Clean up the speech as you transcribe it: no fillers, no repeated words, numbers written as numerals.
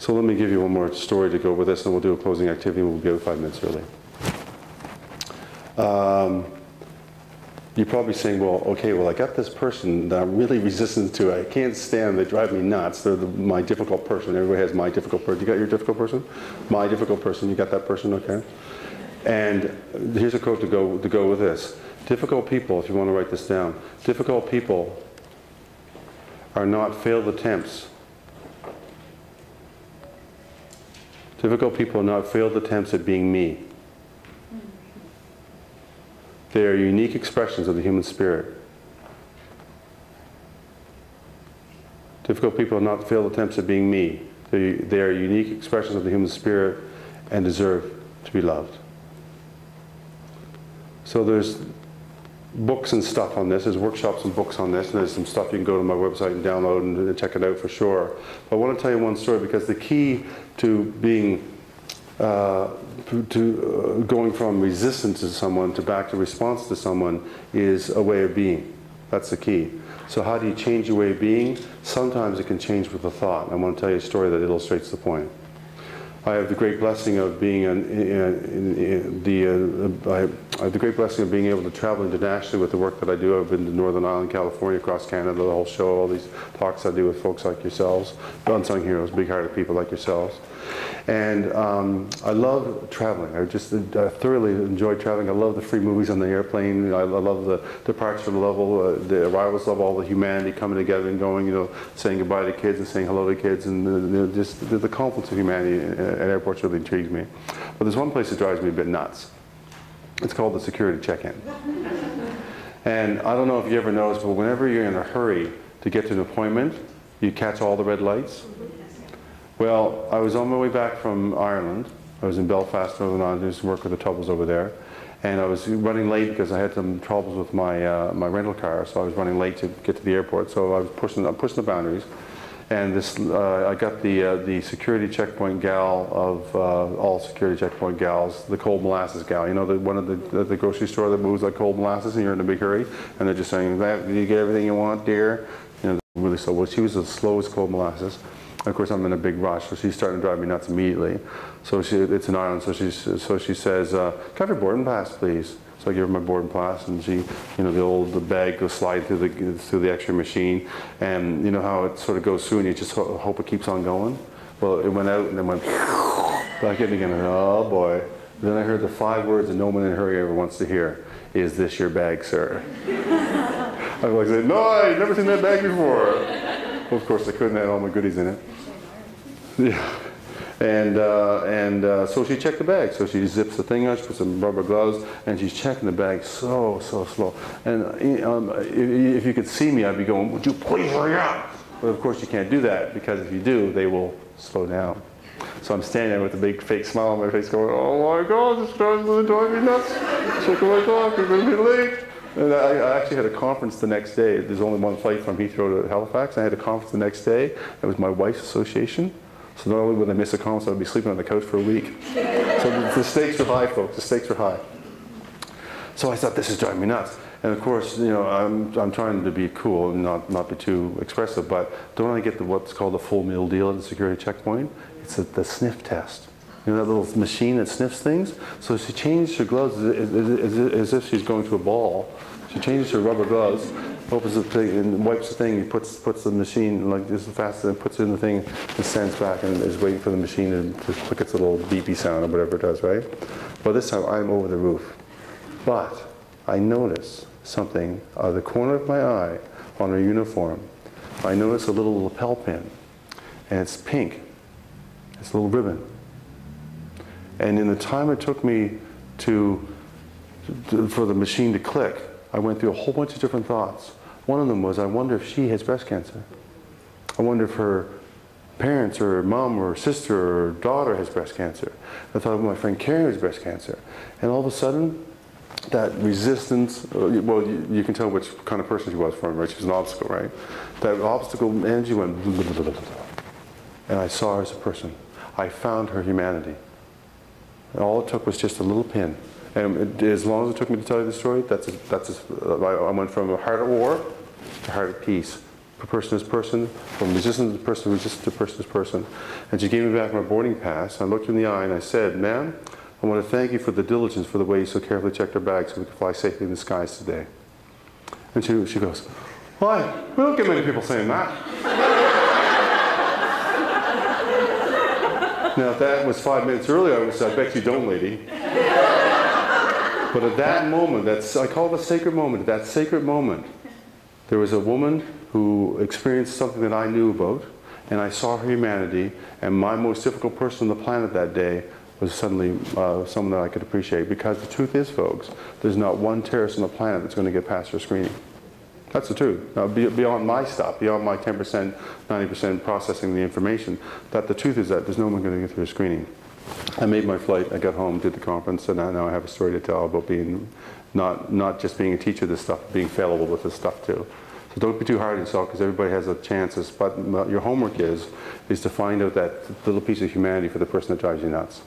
So let me give you one more story to go with this, and we'll do a closing activity, and we'll be out 5 minutes early. You're probably saying, well, okay, well, I got this person that I'm really resistant to. I can't stand them. They drive me nuts. They're my difficult person. Everybody has my difficult person. You got your difficult person? My difficult person. You got that person? Okay. And here's a quote to go with this. Difficult people, if you want to write this down, difficult people are not failed attempts. Difficult people are not failed attempts at being me. They are unique expressions of the human spirit. Difficult people are not failed attempts at being me. They are unique expressions of the human spirit and deserve to be loved. So there's books and stuff on this. There's workshops and books on this, and there's some stuff you can go to my website and download and check it out for sure. But I want to tell you one story, because the key to being going from resistance to someone to back to response to someone is a way of being. That's the key. So how do you change your way of being? Sometimes it can change with a thought. I want to tell you a story that illustrates the point. I have the great blessing of being I have the great blessing of being able to travel internationally with the work that I do. I've been to Northern Ireland, California, across Canada, the whole show, all these talks I do with folks like yourselves, unsung heroes, big-hearted people like yourselves. And I love traveling. I just thoroughly enjoy traveling. I love the free movies on the airplane. I love the departure level, the arrivals level, all the humanity coming together and going, you know, saying goodbye to kids and saying hello to kids, and just the confluence of humanity at airports really intrigues me. But there's one place that drives me a bit nuts. It's called the security check-in. And I don't know if you ever noticed, but whenever you're in a hurry to get to an appointment, you catch all the red lights. Well, I was on my way back from Ireland. I was in Belfast, Northern Ireland, doing some work with the troubles over there. And I was running late because I had some troubles with my rental car, so I was running late to get to the airport. So I was pushing the boundaries. And this, I got the security checkpoint gal of all security checkpoint gals, the cold molasses gal. You know, one of the grocery store that moves like cold molasses, and you're in a big hurry, and they're just saying, "Do you get everything you want, dear?" You know, really slow. Well, she was the slowest cold molasses. Of course, I'm in a big rush, so she's starting to drive me nuts immediately. So it's in Ireland, so she says, "Can I have your boarding pass, please?" So I give her my boarding pass, and she, you know, the bag goes slide through the X-ray machine, and you know how it sort of goes through, and you just hope it keeps on going. Well, it went out and then went back in again, and oh boy! Then I heard the 5 words that no one in a hurry ever wants to hear: "Is this your bag, sir?" I was like, "No, I've never seen that bag before." Well, of course, I couldn't have all my goodies in it. Yeah. And so she checked the bag. So she zips the thing out, she puts some rubber gloves, and she's checking the bag so slow. And if you could see me, I'd be going, "Would you please hurry up?" But of course you can't do that, because if you do, they will slow down. So I'm standing there with a big fake smile on my face going, "Oh my God, this guy's going to drive me nuts. Check my clock, I'm going to be late." And I actually had a conference the next day. There's only one flight from Heathrow to Halifax. I had a conference the next day. It was my wife's association. So not only would I miss a conference, I'd be sleeping on the couch for a week. So the stakes are high, folks. The stakes are high. So I thought, this is driving me nuts. And of course, you know, I'm trying to be cool and not be too expressive, but don't I get what's called the full meal deal at the security checkpoint? It's the sniff test. You know that little machine that sniffs things? So she changed her gloves as if she's going to a ball. She changes her rubber gloves, opens the thing and wipes the thing, and puts the machine like this fast, and puts it in the thing and stands back and is waiting for the machine to click its little beepy sound or whatever it does, right? Well, this time I'm over the roof. But I notice something out of the corner of my eye on her uniform. I notice a little lapel pin, and it's pink. It's a little ribbon. And in the time it took me for the machine to click, I went through a whole bunch of different thoughts. One of them was, I wonder if she has breast cancer. I wonder if her parents or her mom or her sister or her daughter has breast cancer. I thought of my friend Karen has breast cancer. And all of a sudden, that resistance, well, you can tell which kind of person she was for me, right? She was an obstacle, right? That obstacle energy went, and I saw her as a person. I found her humanity. And all it took was just a little pin. And as long as it took me to tell you the story, I went from a heart at war to heart at peace person is person, from resistant to person, resistant to person is person. And she gave me back my boarding pass. I looked her in the eye and I said, "Ma'am, I want to thank you for the diligence, for the way you so carefully checked our bags so we could fly safely in the skies today." And she goes, "Why? We don't get many people saying that." Now, if that was 5 minutes earlier, I would say, "I bet you don't, lady." But at that moment, I call it a sacred moment. At that sacred moment, there was a woman who experienced something that I knew about, and I saw her humanity, and my most difficult person on the planet that day was suddenly someone that I could appreciate. Because the truth is, folks, there's not one terrorist on the planet that's going to get past her screening. That's the truth. Now, beyond my stuff, beyond my 10%, 90% processing the information, that the truth is that there's no one going to get through a screening. I made my flight, I got home, did the conference, and now I have a story to tell about being, not just being a teacher of this stuff, being fallible with this stuff too. So don't be too hard on yourself, because everybody has a chances, but your homework is to find out that little piece of humanity for the person that drives you nuts.